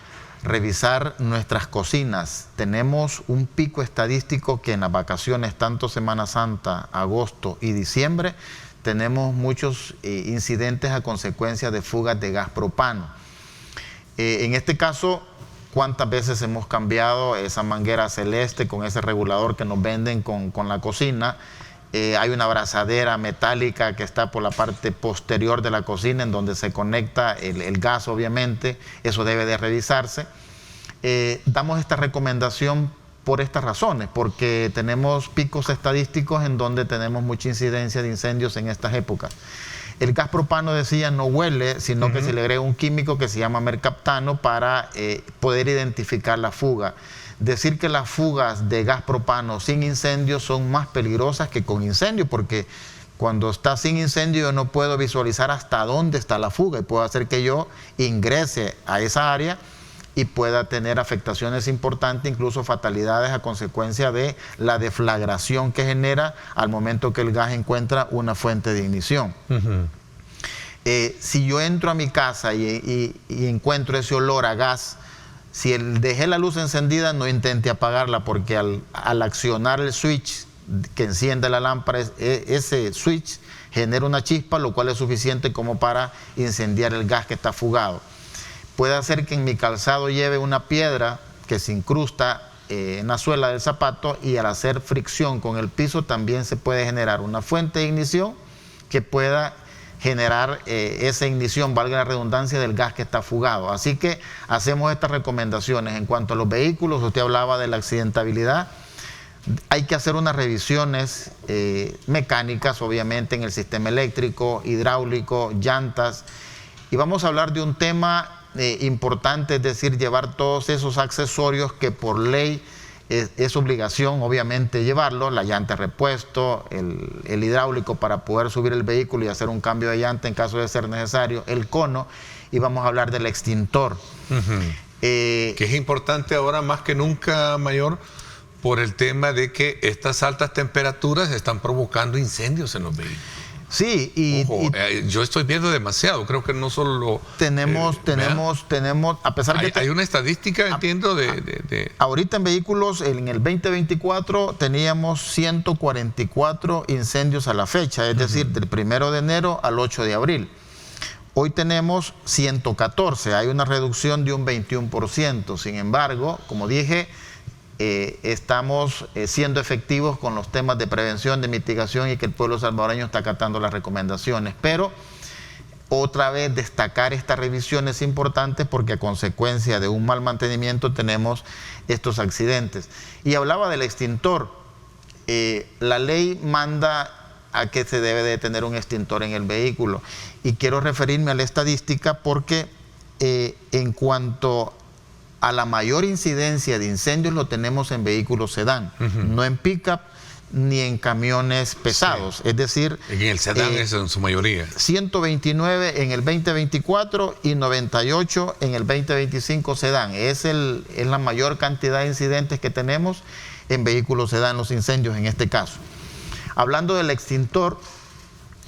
revisar nuestras cocinas. Tenemos un pico estadístico que en las vacaciones, tanto Semana Santa, agosto y diciembre, tenemos muchos incidentes a consecuencia de fugas de gas propano. En este caso, ¿cuántas veces hemos cambiado esa manguera celeste con ese regulador que nos venden con la cocina? Hay una abrazadera metálica que está por la parte posterior de la cocina en donde se conecta el gas, obviamente. Eso debe de revisarse. Damos esta recomendación por estas razones, porque tenemos picos estadísticos en donde tenemos mucha incidencia de incendios en estas épocas. El gas propano, decía, no huele, sino que se le agrega un químico que se llama mercaptano para poder identificar la fuga. Decir que las fugas de gas propano sin incendio son más peligrosas que con incendio, porque cuando está sin incendio yo no puedo visualizar hasta dónde está la fuga y puedo hacer que yo ingrese a esa área y pueda tener afectaciones importantes, incluso fatalidades a consecuencia de la deflagración que genera al momento que el gas encuentra una fuente de ignición. Si yo entro a mi casa y encuentro ese olor a gas, si dejé la luz encendida, no intente apagarla, porque al accionar el switch que enciende la lámpara, ese switch genera una chispa, lo cual es suficiente como para incendiar el gas que está fugado. Puede hacer que en mi calzado lleve una piedra que se incrusta en la suela del zapato, y al hacer fricción con el piso también se puede generar una fuente de ignición que pueda generar esa ignición, valga la redundancia, del gas que está fugado. Así que hacemos estas recomendaciones. En cuanto a los vehículos, usted hablaba de la accidentabilidad. Hay que hacer unas revisiones mecánicas, obviamente, en el sistema eléctrico, hidráulico, llantas. Y vamos a hablar de un tema importante, es decir, llevar todos esos accesorios que por ley es obligación, obviamente, llevarlo, la llanta de repuesto, el hidráulico para poder subir el vehículo y hacer un cambio de llanta en caso de ser necesario, el cono, y vamos a hablar del extintor.
Que es importante ahora más que nunca, Mayor, por el tema de que estas altas temperaturas están provocando incendios en los vehículos.
Sí,
yo estoy viendo demasiado, creo que no solo...
Tenemos, a pesar de que...
Hay una estadística, entiendo,
Ahorita en vehículos, en el 2024, teníamos 144 incendios a la fecha, es decir, del 1 de enero al 8 de abril. Hoy tenemos 114, hay una reducción de un 21%. Sin embargo, como dije, estamos siendo efectivos con los temas de prevención, de mitigación, y que el pueblo salvadoreño está acatando las recomendaciones. Pero otra vez destacar esta revisión es importante, porque a consecuencia de un mal mantenimiento tenemos estos accidentes. Y hablaba del extintor. La ley manda a que se debe de tener un extintor en el vehículo, y quiero referirme a la estadística porque en cuanto a la mayor incidencia de incendios lo tenemos en vehículos sedán, no en pick-up, ni en camiones pesados.
Sí.
Es decir,
en el sedán es en su mayoría.
129 en el 2024 y 98 en el 2025 sedán. Es la mayor cantidad de incidentes que tenemos en vehículos sedán, los incendios en este caso. Hablando del extintor,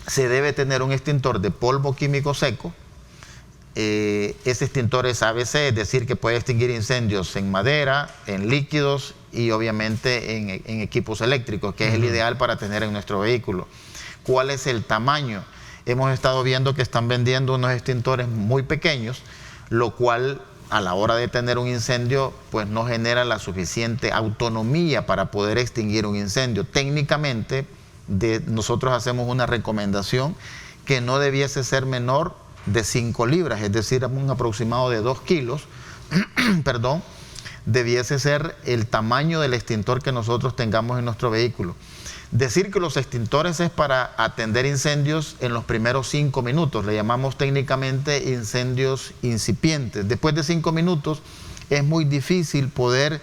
se debe tener un extintor de polvo químico seco. Ese extintor es ABC, es decir, que puede extinguir incendios en madera, en líquidos y obviamente en equipos eléctricos, que es el ideal para tener en nuestro vehículo. ¿Cuál es el tamaño? Hemos estado viendo que están vendiendo unos extintores muy pequeños, lo cual a la hora de tener un incendio pues no genera la suficiente autonomía para poder extinguir un incendio. Técnicamente nosotros hacemos una recomendación que no debiese ser menor de 5 libras, es decir, un aproximado de 2 kilos, perdón, debiese ser el tamaño del extintor que nosotros tengamos en nuestro vehículo. Decir que los extintores es para atender incendios en los primeros 5 minutos, le llamamos técnicamente incendios incipientes. Después de 5 minutos es muy difícil poder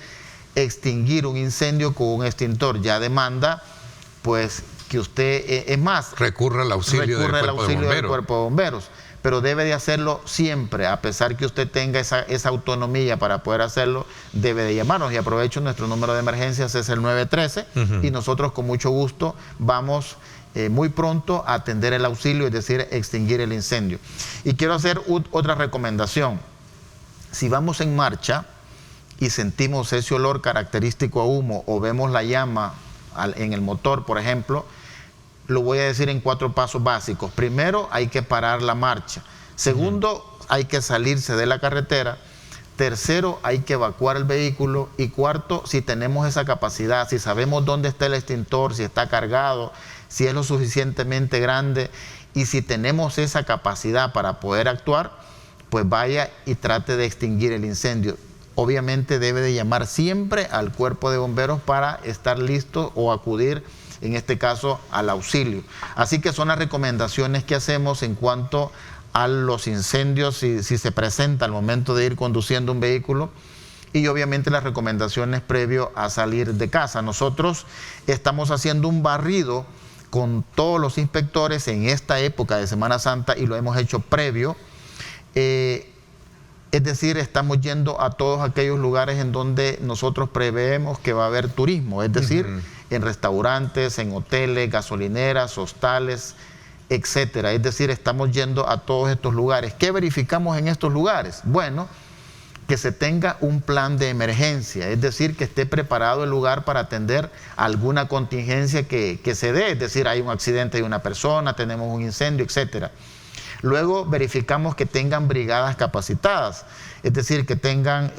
extinguir un incendio con un extintor, ya demanda pues que usted, es más,
recurre al auxilio del
cuerpo de bomberos. Pero debe de hacerlo siempre, a pesar que usted tenga esa autonomía para poder hacerlo, debe de llamarnos. Y aprovecho, nuestro número de emergencias es el 913 y nosotros con mucho gusto vamos muy pronto a atender el auxilio, es decir, extinguir el incendio. Y quiero hacer otra recomendación. Si vamos en marcha y sentimos ese olor característico a humo o vemos la llama en el motor, por ejemplo, lo voy a decir en 4 pasos básicos. Primero, hay que parar la marcha. Segundo, hay que salirse de la carretera. Tercero, hay que evacuar el vehículo. Y cuarto, si tenemos esa capacidad, si sabemos dónde está el extintor, si está cargado, si es lo suficientemente grande y si tenemos esa capacidad para poder actuar, pues vaya y trate de extinguir el incendio. Obviamente debe de llamar siempre al cuerpo de bomberos para estar listo o acudir, en este caso, al auxilio. Así que son las recomendaciones que hacemos en cuanto a los incendios, si se presenta al momento de ir conduciendo un vehículo, y obviamente las recomendaciones previo a salir de casa. Nosotros estamos haciendo un barrido con todos los inspectores en esta época de Semana Santa y lo hemos hecho previo. Es decir, estamos yendo a todos aquellos lugares en donde nosotros preveemos que va a haber turismo, es decir, en restaurantes, en hoteles, gasolineras, hostales, etcétera. Es decir, estamos yendo a todos estos lugares. ¿Qué verificamos en estos lugares? Bueno, que se tenga un plan de emergencia, es decir, que esté preparado el lugar para atender alguna contingencia que se dé, es decir, hay un accidente de una persona, tenemos un incendio, etcétera. Luego verificamos que tengan brigadas capacitadas, es decir, que tengan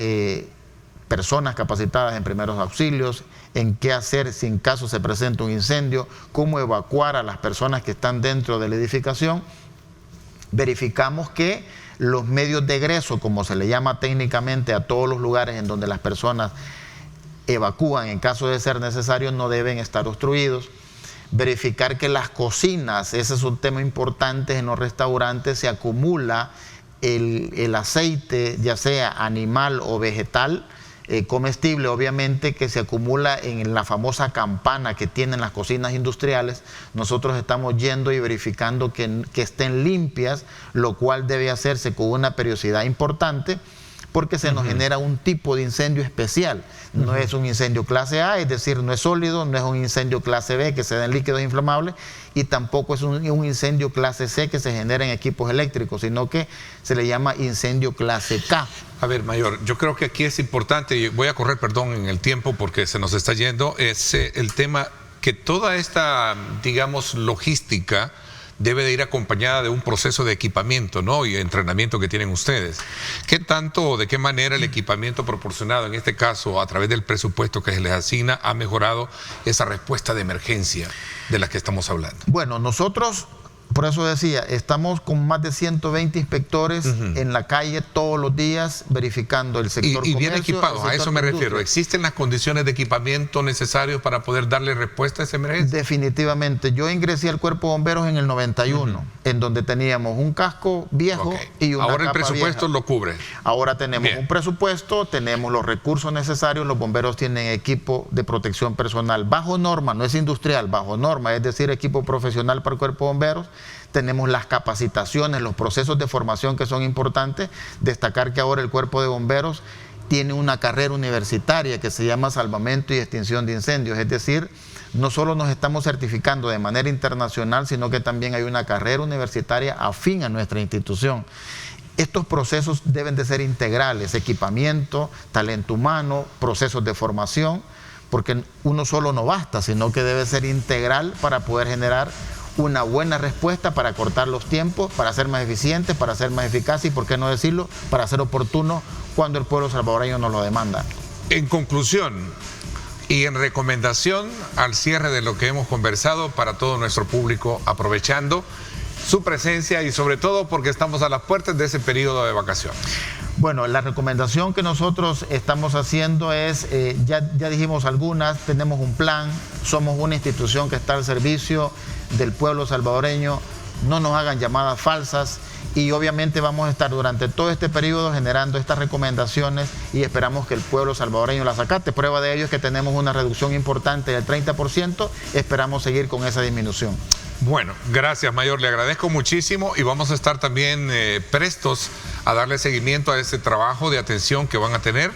personas capacitadas en primeros auxilios, en qué hacer si en caso se presenta un incendio, cómo evacuar a las personas que están dentro de la edificación. Verificamos que los medios de egreso, como se le llama técnicamente a todos los lugares en donde las personas evacúan en caso de ser necesario, no deben estar obstruidos. Verificar que las cocinas, ese es un tema importante en los restaurantes, se acumula el aceite, ya sea animal o vegetal, comestible, obviamente, que se acumula en la famosa campana que tienen las cocinas industriales. Nosotros estamos yendo y verificando que estén limpias, lo cual debe hacerse con una periodicidad importante, porque se nos genera un tipo de incendio especial. No es un incendio clase A, es decir, no es sólido, no es un incendio clase B que se da en líquidos inflamables, y tampoco es un incendio clase C que se genera en equipos eléctricos, sino que se le llama incendio clase K.
A ver, Mayor, yo creo que aquí es importante, y voy a correr, perdón, en el tiempo porque se nos está yendo, es el tema que toda esta, digamos, logística debe de ir acompañada de un proceso de equipamiento, ¿no? Y entrenamiento que tienen ustedes. ¿Qué tanto o de qué manera el equipamiento proporcionado, en este caso a través del presupuesto que se les asigna, ha mejorado esa respuesta de emergencia de la que estamos hablando?
Bueno, nosotros Por eso decía, estamos con más de 120 inspectores en la calle todos los días verificando el sector
y
comercio.
bien equipados, a eso me refiero. ¿Existen las condiciones de equipamiento necesarios para poder darle respuesta a esa emergencia?
Definitivamente. Yo ingresé al Cuerpo de Bomberos en el 91, en donde teníamos un casco viejo y una
Ahora el
capa
presupuesto
vieja.
lo cubre.
Ahora tenemos un presupuesto, tenemos los recursos necesarios, los bomberos tienen equipo de protección personal bajo norma, no es industrial, bajo norma, es decir, equipo profesional para el Cuerpo de Bomberos. Tenemos las capacitaciones, los procesos de formación que son importantes. Destacar que ahora el Cuerpo de Bomberos tiene una carrera universitaria que se llama Salvamento y Extinción de Incendios, es decir, no solo nos estamos certificando de manera internacional, sino que también hay una carrera universitaria afín a nuestra institución. Estos procesos deben de ser integrales, equipamiento, talento humano, procesos de formación, porque uno solo no basta, sino que debe ser integral para poder generar una buena respuesta, para cortar los tiempos, para ser más eficientes, para ser más eficaces y, por qué no decirlo, para ser oportuno cuando el pueblo salvadoreño nos lo demanda.
En conclusión y en recomendación al cierre de lo que hemos conversado para todo nuestro público, aprovechando su presencia y sobre todo porque estamos a las puertas de ese periodo de vacación.
Bueno, la recomendación que nosotros estamos haciendo es, ya dijimos algunas, tenemos un plan, somos una institución que está al servicio del pueblo salvadoreño, no nos hagan llamadas falsas y obviamente vamos a estar durante todo este periodo generando estas recomendaciones y esperamos que el pueblo salvadoreño las acate. Prueba de ello es que tenemos una reducción importante del 30%, esperamos seguir con esa disminución.
Bueno, gracias, Mayor, le agradezco muchísimo y vamos a estar también prestos a darle seguimiento a ese trabajo de atención que van a tener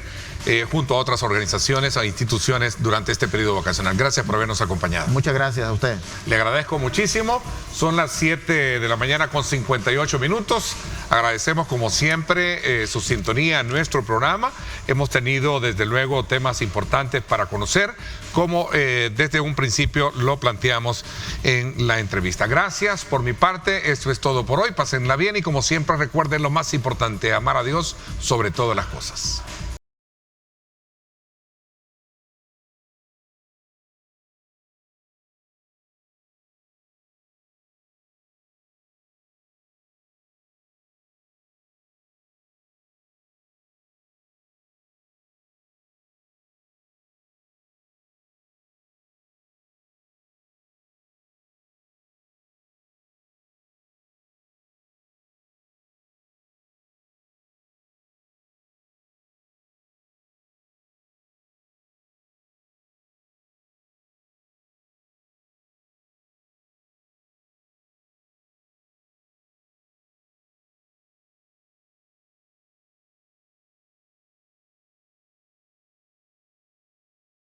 junto a otras organizaciones e instituciones durante este periodo vacacional. Gracias por habernos acompañado.
Muchas gracias a usted.
Le agradezco muchísimo. Son las 7 de la mañana con 58 minutos. Agradecemos como siempre su sintonía a nuestro programa. Hemos tenido desde luego temas importantes para conocer, como desde un principio lo planteamos en la entrevista. Gracias por mi parte. Esto es todo por hoy. Pásenla bien y como siempre recuerden lo más importante, amar a Dios sobre todas las cosas.